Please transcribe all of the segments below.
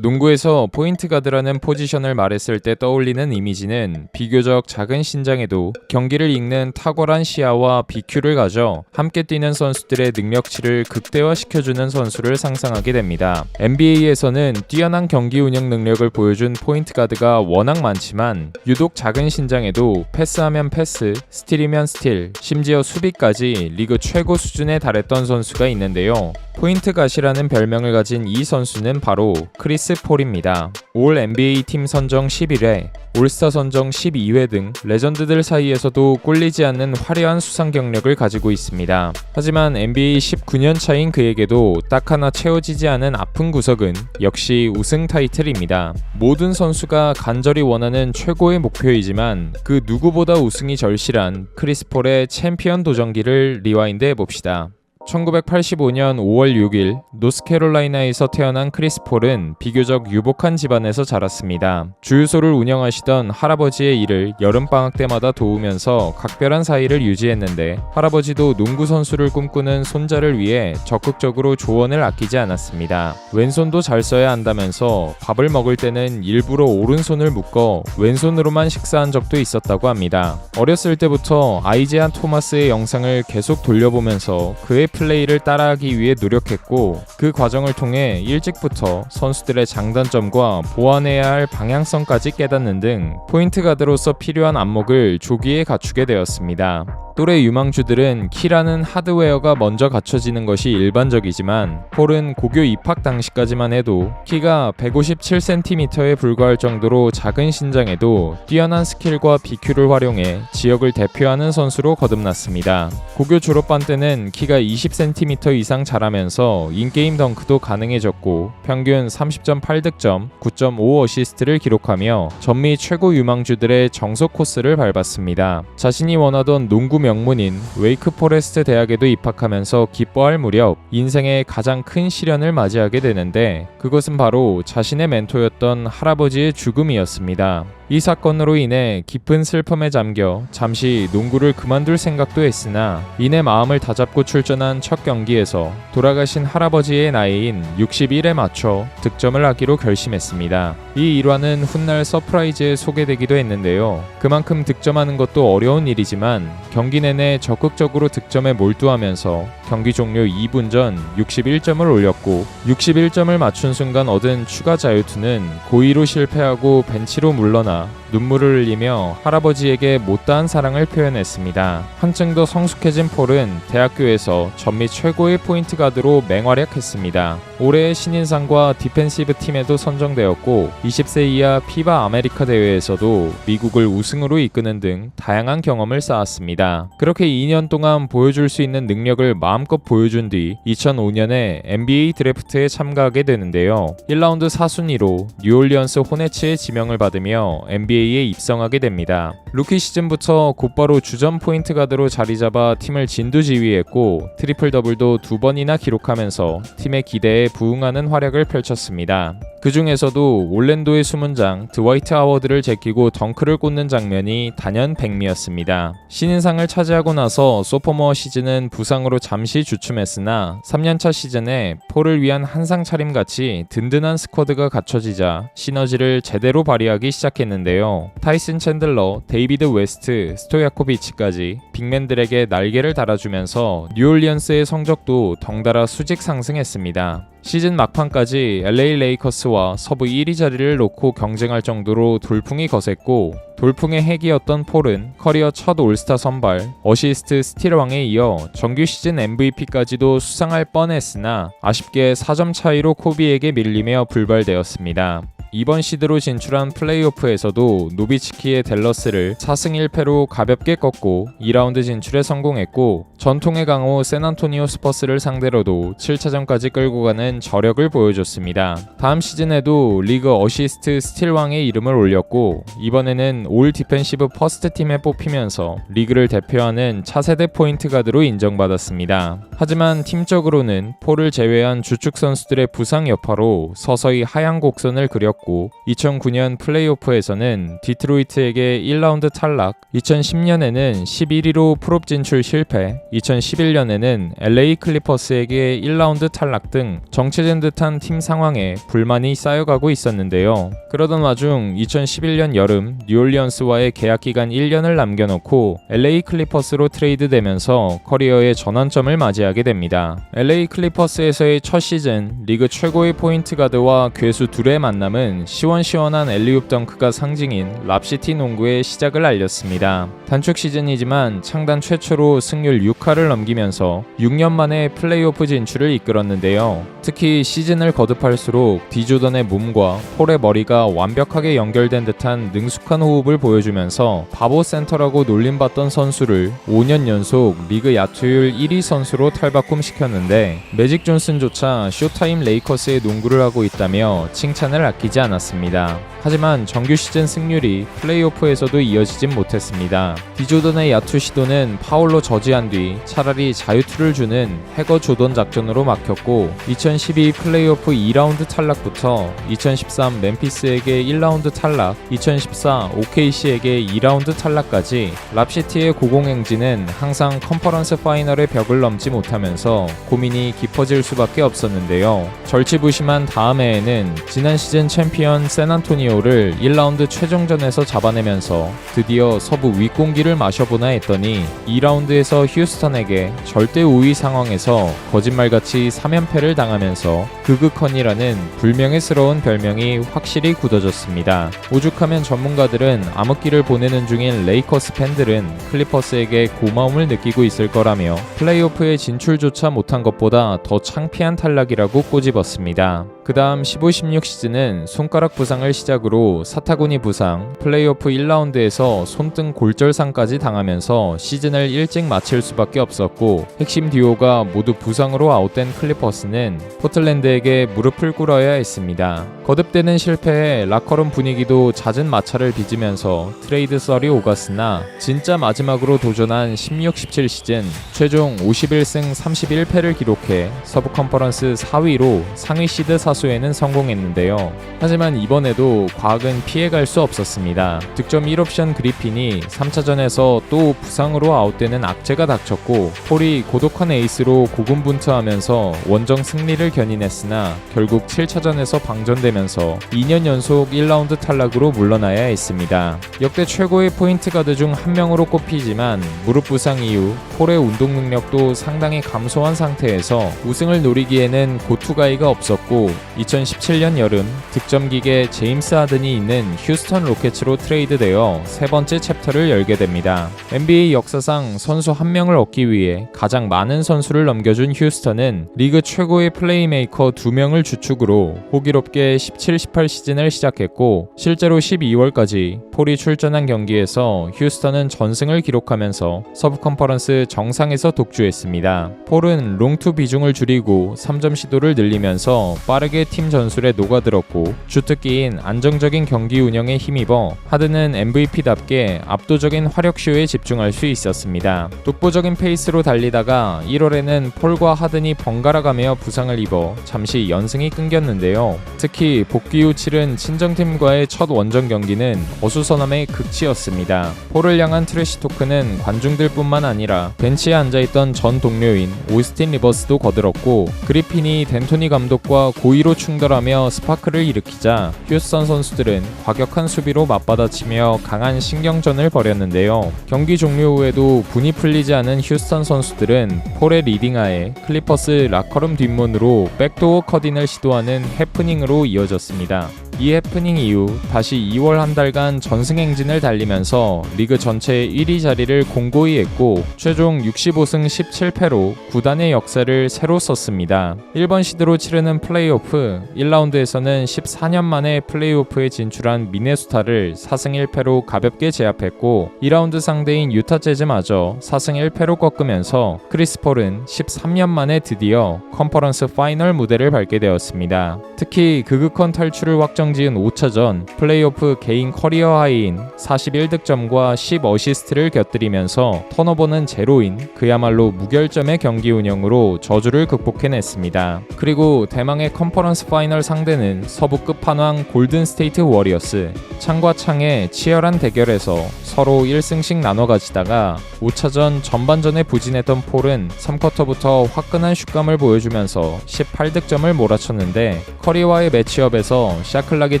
농구에서 포인트 가드라는 포지션을 말했을 때 떠올리는 이미지는 비교적 작은 신장에도 경기를 읽는 탁월한 시야와 BQ를 가져 함께 뛰는 선수들의 능력치를 극대화시켜주는 선수를 상상하게 됩니다. NBA에서는 뛰어난 경기 운영 능력을 보여준 포인트 가드가 워낙 많지만 유독 작은 신장에도 패스하면 패스, 스틸이면 스틸, 심지어 수비까지 리그 최고 수준에 달했던 선수가 있는데요. 포인트 갓이라는 별명을 가진 이 선수는 바로 크리스 폴입니다. 올 NBA 팀 선정 11회, 올스타 선정 12회 등 레전드들 사이에서도 꿀리지 않는 화려한 수상 경력을 가지고 있습니다. 하지만 NBA 19년 차인 그에게도 딱 하나 채워지지 않은 아픈 구석은 역시 우승 타이틀입니다. 모든 선수가 간절히 원하는 최고의 목표이지만 그 누구보다 우승이 절실한 크리스 폴의 챔피언 도전기를 리와인드 해봅시다. 1985년 5월 6일 노스캐롤라이나에서 태어난 크리스 폴은 비교적 유복한 집안에서 자랐습니다. 주유소를 운영하시던 할아버지의 일을 여름방학 때마다 도우면서 각별한 사이를 유지했는데 할아버지도 농구 선수를 꿈꾸는 손자를 위해 적극적으로 조언을 아끼지 않았습니다. 왼손도 잘 써야 한다면서 밥을 먹을 때는 일부러 오른손을 묶어 왼손으로만 식사한 적도 있었다고 합니다. 어렸을 때부터 아이제아 토마스의 영상을 계속 돌려보면서 그의 플레이를 따라하기 위해 노력했고 그 과정을 통해 일찍부터 선수들의 장단점과 보완해야 할 방향성까지 깨닫는 등 포인트 가드로서 필요한 안목을 조기에 갖추게 되었습니다. 또래 유망주들은 키라는 하드웨어가 먼저 갖춰지는 것이 일반적이지만 폴은 고교 입학 당시까지만 해도 키가 157cm에 불과할 정도로 작은 신장에도 뛰어난 스킬과 BQ를 활용해 지역을 대표하는 선수로 거듭났습니다. 고교 졸업반 때는 키가 20cm 이상 자라면서 인게임 덩크도 가능해졌고 평균 30.8득점, 9.5 어시스트를 기록하며 전미 최고 유망주들의 정석 코스를 밟았습니다. 자신이 원하던 농구 명문인 웨이크 포레스트 대학에도 입학하면서 기뻐할 무렵 인생의 가장 큰 시련을 맞이하게 되는데 그것은 바로 자신의 멘토였던 할아버지의 죽음이었습니다. 이 사건으로 인해 깊은 슬픔에 잠겨 잠시 농구를 그만둘 생각도 했으나 이내 마음을 다잡고 출전한 첫 경기에서 돌아가신 할아버지의 나이인 61에 맞춰 득점을 하기로 결심했습니다. 이 일화는 훗날 서프라이즈에 소개되기도 했는데요. 그만큼 득점하는 것도 어려운 일이지만 경기 내내 적극적으로 득점에 몰두하면서 경기 종료 2분 전 61점을 올렸고 61점을 맞춘 순간 얻은 추가 자유투는 고의로 실패하고 벤치로 물러나 눈물을 흘리며 할아버지에게 못다한 사랑을 표현했습니다. 한층 더 성숙해진 폴은 대학교에서 전미 최고의 포인트 가드로 맹활약했습니다. 올해의 신인상과 디펜시브 팀에도 선정되었고 20세 이하 피바 아메리카 대회에서도 미국을 우승으로 이끄는 등 다양한 경험을 쌓았습니다. 그렇게 2년 동안 보여줄 수 있는 능력을 마음껏 보여준 뒤 2005년에 NBA 드래프트에 참가하게 되는데요. 1라운드 4순위로 뉴올리언스 호네츠의 지명을 받으며 NBA에 입성하게 됩니다. 루키 시즌부터 곧바로 주전 포인트 가드로 자리 잡아 팀을 진두지휘했고 트리플 더블도 2번이나 기록하면서 팀의 기대에 부응하는 활약을 펼쳤습니다. 그 중에서도 올랜도의 수문장 드와이트 하워드를 제끼고 덩크를 꽂는 장면이 단연 백미였습니다. 신인상을 차지하고 나서 소포모어 시즌은 부상으로 잠시 주춤했으나 3년차 시즌에 폴을 위한 한상 차림같이 든든한 스쿼드가 갖춰지자 시너지를 제대로 발휘하기 시작했는데요. 타이슨 챈들러, 데이비드 웨스트, 스토야코비치까지 빅맨들에게 날개를 달아주면서 뉴올리언스의 성적도 덩달아 수직 상승했습니다. 시즌 막판까지 LA 레이커스와 서부 1위 자리를 놓고 경쟁할 정도로 돌풍이 거셌고 돌풍의 핵이었던 폴은 커리어 첫 올스타 선발, 어시스트 스틸왕에 이어 정규 시즌 MVP까지도 수상할 뻔했으나 아쉽게 4점 차이로 코비에게 밀리며 불발되었습니다. 이번 시드로 진출한 플레이오프에서도 노비츠키의 댈러스를 4승 1패로 가볍게 꺾고 2라운드 진출에 성공했고 전통의 강호 샌안토니오 스퍼스를 상대로도 7차전까지 끌고 가는 저력을 보여줬습니다. 다음 시즌에도 리그 어시스트 스틸왕의 이름을 올렸고 이번에는 올 디펜시브 퍼스트 팀에 뽑히면서 리그를 대표하는 차세대 포인트 가드로 인정받았습니다. 하지만 팀적으로는 폴을 제외한 주축 선수들의 부상 여파로 서서히 하향 곡선을 그렸고 막혔고 2009년 플레이오프에서는 디트로이트에게 1라운드 탈락, 2010년에는 11위로 풀업 진출 실패, 2011년에는 LA 클리퍼스에게 1라운드 탈락 등 정체된 듯한 팀 상황에 불만이 쌓여가고 있었는데요. 그러던 와중 2011년 여름 뉴올리언스와의 계약 기간 1년을 남겨놓고 LA 클리퍼스로 트레이드되면서 커리어의 전환점을 맞이하게 됩니다. LA 클리퍼스에서의 첫 시즌 리그 최고의 포인트 가드와 괴수 둘의 만남은 시원시원한 엘리웁 덩크가 상징인 랍시티 농구의 시작을 알렸습니다. 단축 시즌이지만 창단 최초로 승률 6할을 넘기면서 6년 만에 플레이오프 진출을 이끌었는데요. 특히 시즌을 거듭할수록 디조던의 몸과 폴의 머리가 완벽하게 연결된 듯한 능숙한 호흡을 보여주면서 바보 센터라고 놀림받던 선수를 5년 연속 리그 야투율 1위 선수로 탈바꿈시켰는데 매직 존슨조차 쇼타임 레이커스의 농구를 하고 있다며 칭찬을 아끼지 않았습니다. 하지만 정규 시즌 승률이 플레이오프에서도 이어지진 못했습니다. 디조던의 야투 시도는 파울로 저지한 뒤 차라리 자유투를 주는 해거 조던 작전으로 막혔고 2012 플레이오프 2라운드 탈락부터 2013 멤피스에게 1라운드 탈락, 2014 OKC에게 2라운드 탈락까지 랍시티의 고공행진은 항상 컨퍼런스 파이널의 벽을 넘지 못하면서 고민이 깊어질 수밖에 없었는데요. 절치부심한 다음 해에는 지난 시즌 챔피언 샌안토니오를 1라운드 최종전에서 잡아내면서 드디어 서부 윗공기를 마셔보나 했더니 2라운드에서 휴스턴에게 절대 우위 상황에서 거짓말같이 3연패를 당하면서 그그컨이라는 불명예스러운 별명이 확실히 굳어졌습니다. 오죽하면 전문가들은 암흑기를 보내는 중인 레이커스 팬들은 클리퍼스에게 고마움을 느끼고 있을 거라며 플레이오프에 진출조차 못한 것보다 더 창피한 탈락이라고 꼬집었습니다. 그 다음 15-16 시즌은 손가락 부상을 시작으로 사타구니 부상, 플레이오프 1라운드에서 손등 골절상까지 당하면서 시즌을 일찍 마칠 수밖에 없었고 핵심 듀오가 모두 부상으로 아웃된 클리퍼스는 포틀랜드에게 무릎을 꿇어야 했습니다. 거듭되는 실패에 라커룸 분위기도 잦은 마찰을 빚으면서 트레이드 썰이 오갔으나 진짜 마지막으로 도전한 16-17 시즌 최종 51승 31패를 기록해 서부 컨퍼런스 4위로 상위 시드 사수에는 성공했는데요. 하지만 이번에도 과학은 피해갈 수 없었습니다. 득점 1옵션 그리핀이 3차전에서 또 부상으로 아웃되는 악재가 닥쳤고 폴이 고독한 에이스로 고군분투하면서 원정 승리를 견인했으나 결국 7차전에서 방전되면서 2년 연속 1라운드 탈락으로 물러나야 했습니다. 역대 최고의 포인트 가드 중 한 명으로 꼽히지만 무릎 부상 이후 폴의 운동 능력도 상당히 감소한 상태에서 우승을 노리기에는 고투가이가 없었고 2017년 여름 득점 기계 제임스 하든이 있는 휴스턴 로켓츠로 트레이드되어 세 번째 챕터를 열게 됩니다. NBA 역사상 선수 한 명을 얻기 위해 가장 많은 선수를 넘겨준 휴스턴은 리그 최고의 플레이메이커 2명을 주축으로 호기롭게 17-18 시즌을 시작했고 실제로 12월까지 폴이 출전한 경기에서 휴스턴은 전승을 기록하면서 서부 컨퍼런스 정상에서 독주했습니다. 폴은 롱투 비중을 줄이고 3점 시도를 늘리면서 빠르게 팀 전술에 녹아들었고 주특기인 안정적인 경기 운영에 힘입어 하든은 MVP답게 압도적인 화력쇼에 집중할 수 있었습니다. 독보적인 페이스로 달리다가 1월에는 폴과 하든이 번갈아가며 부상을 입어 잠시 연승이 끊겼는데요. 특히 복귀 후 치른 친정팀과의 첫 원정 경기는 어수선함의 극치였습니다. 폴을 향한 트래시 토크는 관중들 뿐만 아니라 벤치에 앉아있던 전 동료인 오스틴 리버스도 거들었고 그리핀이 덴토니 감독과 고의로 충돌하며 스파크를 일으키자 휴스턴 선수들은 과격한 수비로 맞받아치며 강한 신경전을 벌였는데요. 경기 종료 후에도 분이 풀리지 않은 휴스턴 선수들은 폴의 리딩하에 클리퍼스 라커룸 뒷문으로 백도어 컷인을 시도하는 해프닝으로 이어졌습니다. 이 해프닝 이후 다시 2월 한 달간 전승 행진을 달리면서 리그 전체 1위 자리를 공고히 했고 최종 65승 17패로 구단의 역사를 새로 썼습니다. 1번 시드로 치르는 플레이오프 1라운드에서는 14년 만에 플레이오프에 진출한 미네소타를 4승 1패로 가볍게 제압했고 2라운드 상대인 유타 재즈마저 4승 1패로 꺾으면서 크리스 폴은 13년 만에 드디어 컨퍼런스 파이널 무대를 밟게 되었습니다. 특히 그그컨 탈출을 확정 20경 지은 5차전 플레이오프 개인 커리어 하이인 41득점과 10어시스트를 곁들이면서 턴오버는 제로인 그야말로 무결점의 경기 운영으로 저주를 극복해냈습니다. 그리고 대망의 컨퍼런스 파이널 상대는 서부 끝판왕 골든 스테이트 워리어스. 창과 창의 치열한 대결에서 서로 1승씩 나눠 가지다가 5차전 전반전에 부진했던 폴은 3쿼터부터 화끈한 슛감을 보여주면서 18득점을 몰아쳤는데 커리와의 매치업에서 샤클락에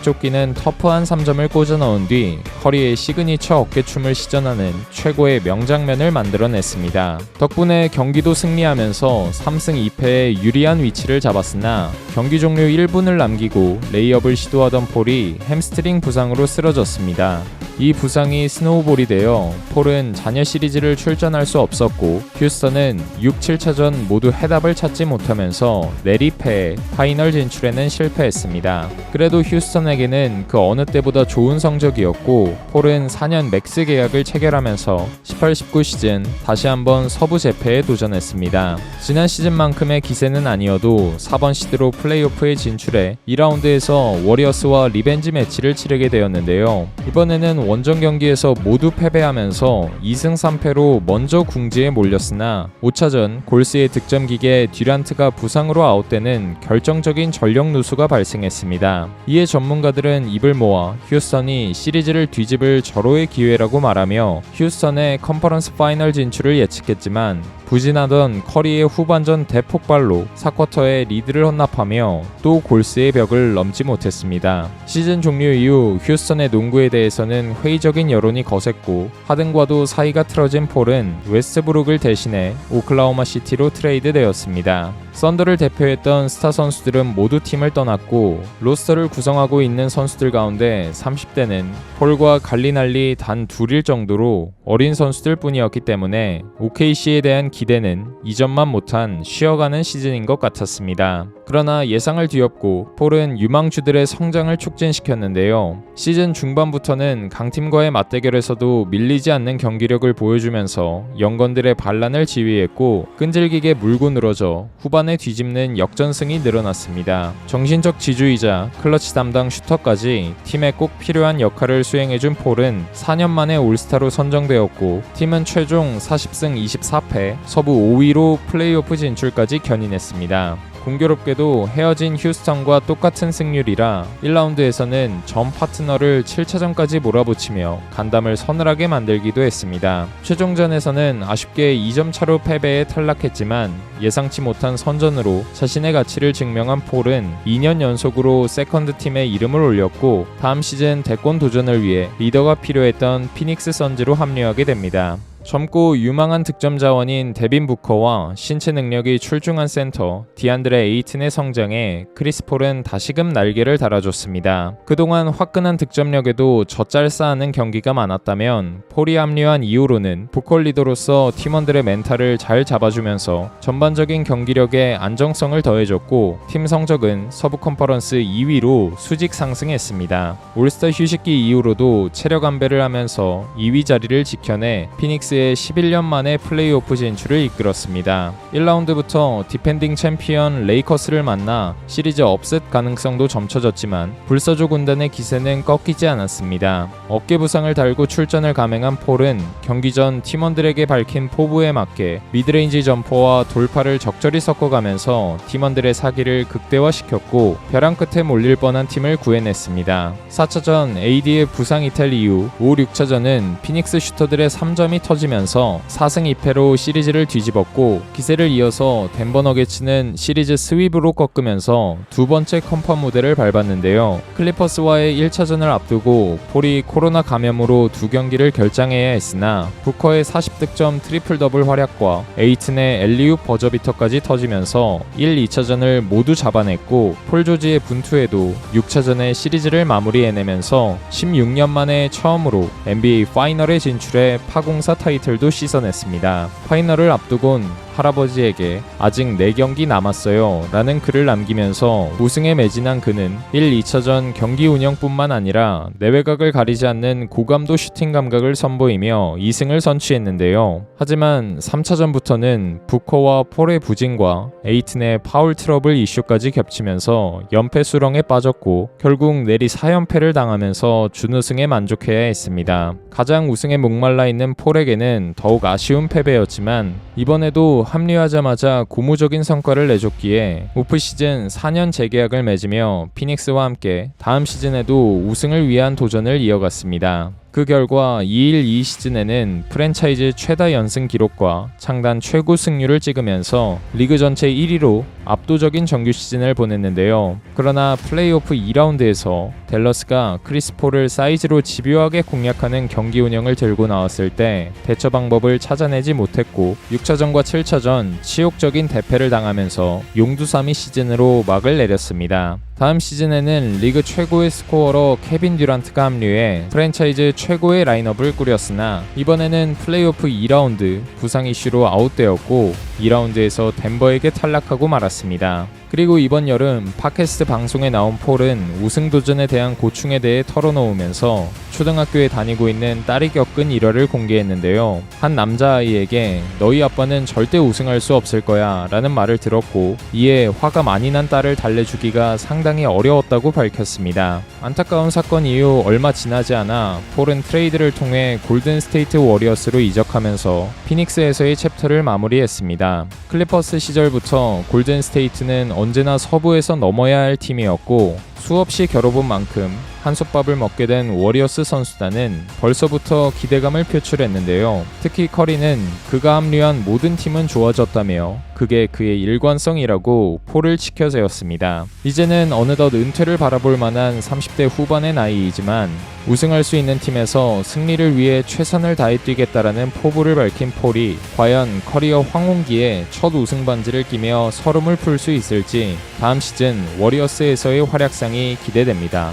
쫓기는 터프한 3점을 꽂아 넣은 뒤 커리의 시그니처 어깨춤을 시전하는 최고의 명장면을 만들어냈습니다. 덕분에 경기도 승리하면서 3승 2패의 유리한 위치를 잡았으나 경기 종료 1분을 남기고 레이업을 시도하던 폴이 햄스트링 부상으로 쓰러졌습니다. 이 부상이 스노우볼이 되어 폴은 잔여 시리즈를 출전할 수 없었고 휴스턴은 6, 7차전 모두 해답을 찾지 못하면서 내리패 파이널 진출에는 실패했습니다. 그래도 휴스턴에게는 그 어느 때보다 좋은 성적이었고 폴은 4년 맥스 계약을 체결하면서 18-19 시즌 다시 한번 서부 재패에 도전했습니다. 지난 시즌만큼의 기세는 아니어도 4번 시드로 플레이오프에 진출해 2라운드에서 워리어스와 리벤지 매치를 치르게 되었는데요. 이번에는 원정 경기에서 모두 패배하면서 2승 3패로 먼저 궁지에 몰렸으나 5차전 골스의 득점 기계 듀란트가 부상으로 아웃되는 결정적인 전력 누수가 발생했습니다. 이에 전문가들은 입을 모아 휴스턴이 시리즈를 뒤집을 절호의 기회라고 말하며 휴스턴의 컨퍼런스 파이널 진출을 예측했지만 부진하던 커리의 후반전 대폭발로 4쿼터에 리드를 헌납하며 또 골스의 벽을 넘지 못했습니다. 시즌 종료 이후 휴스턴의 농구에 대해서는 회의적인 여론이 거셌고 하든과도 사이가 틀어진 폴은 웨스트브룩을 대신해 오클라호마 시티로 트레이드되었습니다. 썬더를 대표했던 스타 선수들은 모두 팀을 떠났고 로스터를 구성하고 있는 선수들 가운데 30대는 폴과 갈리날리 단 둘일 정도로 어린 선수들 뿐이었기 때문에 OKC에 대한 기대는 이전만 못한 쉬어가는 시즌인 것 같았습니다. 그러나 예상을 뒤엎고 폴은 유망주들의 성장을 촉진시켰는데요. 시즌 중반부터는 강팀과의 맞대결에서도 밀리지 않는 경기력을 보여주면서 영건들의 반란을 지휘했고 끈질기게 물고 늘어져 후반에 뒤집는 역전승이 늘어났습니다. 정신적 지주이자 클러치 담당 슈터까지 팀에 꼭 필요한 역할을 수행해준 폴은 4년 만에 올스타로 선정되었고 팀은 최종 40승 24패 서부 5위로 플레이오프 진출까지 견인했습니다. 공교롭게도 헤어진 휴스턴과 똑같은 승률이라 1라운드에서는 전 파트너를 7차전까지 몰아붙이며 간담을 서늘하게 만들기도 했습니다. 최종전에서는 아쉽게 2점 차로 패배에 탈락했지만 예상치 못한 선전으로 자신의 가치를 증명한 폴은 2년 연속으로 세컨드팀에 이름을 올렸고 다음 시즌 대권 도전을 위해 리더가 필요했던 피닉스 선즈로 합류하게 됩니다. 젊고 유망한 득점 자원인 데빈 부커와 신체 능력이 출중한 센터 디안드레 에이튼의 성장에 크리스 폴은 다시금 날개를 달아줬습니다. 그동안 화끈한 득점력에도 젖잘싸하는 경기가 많았다면 폴이 합류한 이후로는 보컬 리더로서 팀원들의 멘탈을 잘 잡아주면서 전반적인 경기력에 안정성을 더해줬고 팀 성적은 서부 컨퍼런스 2위로 수직 상승했습니다. 올스타 휴식기 이후로도 체력 안배를 하면서 2위 자리를 지켜내 피닉스 11년 만에 플레이오프 진출을 이끌었습니다. 1라운드부터 디펜딩 챔피언 레이커스를 만나 시리즈 업셋 가능성도 점쳐졌지만 불사조 군단의 기세는 꺾이지 않았습니다. 어깨 부상을 달고 출전을 감행한 폴은 경기 전 팀원들에게 밝힌 포부에 맞게 미드레인지 점퍼와 돌파를 적절히 섞어가면서 팀원들의 사기를 극대화시켰고 벼랑 끝에 몰릴 뻔한 팀을 구해냈습니다. 4차전 AD의 부상 이탈 이후 5, 6차전은 피닉스 슈터들의 3점이 터지면서 4승 2패로 시리즈를 뒤집었고 기세를 이어서 덴버 너게츠는 시리즈 스윕으로 꺾으면서 두 번째 컨퍼 무대를 밟았는데요. 클리퍼스와의 1차전을 앞두고 폴이 코로나 감염으로 두 경기를 결장해야 했으나 부커의 40득점 트리플 더블 활약과 에이튼의 엘리웁 버저비터까지 터지면서 1, 2차전을 모두 잡아냈고 폴 조지의 분투에도 6차전에 시리즈를 마무리해내면서 16년 만에 처음으로 NBA 파이널에 진출해 파공사 타이틀도 씻어냈습니다. 파이널을 앞두곤 할아버지에게 아직 4경기 남았어요 라는 글을 남기면서 우승에 매진한 그는 1, 2차전 경기 운영뿐만 아니라 내외각을 가리지 않는 고감도 슈팅 감각을 선보이며 2승을 선취했는데요. 하지만 3차전부터는 부커와 폴의 부진과 에이튼의 파울 트러블 이슈까지 겹치면서 연패 수렁에 빠졌고 결국 내리 4연패를 당하면서 준우승에 만족해야 했습니다. 가장 우승에 목말라 있는 폴에게는 더욱 아쉬운 패배였지만 이번에도 합류하자마자 고무적인 성과를 내줬기에 오프시즌 4년 재계약을 맺으며 피닉스와 함께 다음 시즌에도 우승을 위한 도전을 이어갔습니다. 그 결과 2-1-2 시즌에는 프랜차이즈 최다 연승 기록과 창단 최고 승률을 찍으면서 리그 전체 1위로 압도적인 정규 시즌을 보냈는데요. 그러나 플레이오프 2라운드에서 댈러스가 크리스 폴을 사이즈로 집요하게 공략하는 경기 운영을 들고 나왔을 때 대처 방법을 찾아내지 못했고 6차전과 7차전 치욕적인 대패를 당하면서 용두사미 시즌으로 막을 내렸습니다. 다음 시즌에는 리그 최고의 스코어러 케빈 듀란트가 합류해 프랜차이즈 최고의 라인업을 꾸렸으나 이번에는 플레이오프 2라운드 부상 이슈로 아웃되었고 2라운드에서 덴버에게 탈락하고 말았습니다. 그리고 이번 여름 팟캐스트 방송에 나온 폴은 우승 도전에 대한 고충에 대해 털어놓으면서 초등학교에 다니고 있는 딸이 겪은 일화를 공개했는데요. 한 남자아이에게 너희 아빠는 절대 우승할 수 없을 거야 라는 말을 들었고 이에 화가 많이 난 딸을 달래주기가 상당히 어려웠다고 밝혔습니다. 안타까운 사건 이후 얼마 지나지 않아 폴은 트레이드를 통해 골든 스테이트 워리어스로 이적하면서 피닉스에서의 챕터를 마무리했습니다. 클리퍼스 시절부터 골든 스테이트는 언제나 서부에서 넘어야 할 팀이었고 수없이 겨뤄본 만큼 한솥밥을 먹게 된 워리어스 선수단은 벌써부터 기대감을 표출했는데요. 특히 커리는 그가 합류한 모든 팀은 좋아졌다며 그게 그의 일관성이라고 폴을 치켜세웠습니다. 이제는 어느덧 은퇴를 바라볼 만한 30대 후반의 나이이지만 우승할 수 있는 팀에서 승리를 위해 최선을 다해 뛰겠다라는 포부를 밝힌 폴이 과연 커리어 황혼기에 첫 우승 반지를 끼며 서름을 풀 수 있을지 다음 시즌 워리어스에서의 활약상이 기대됩니다.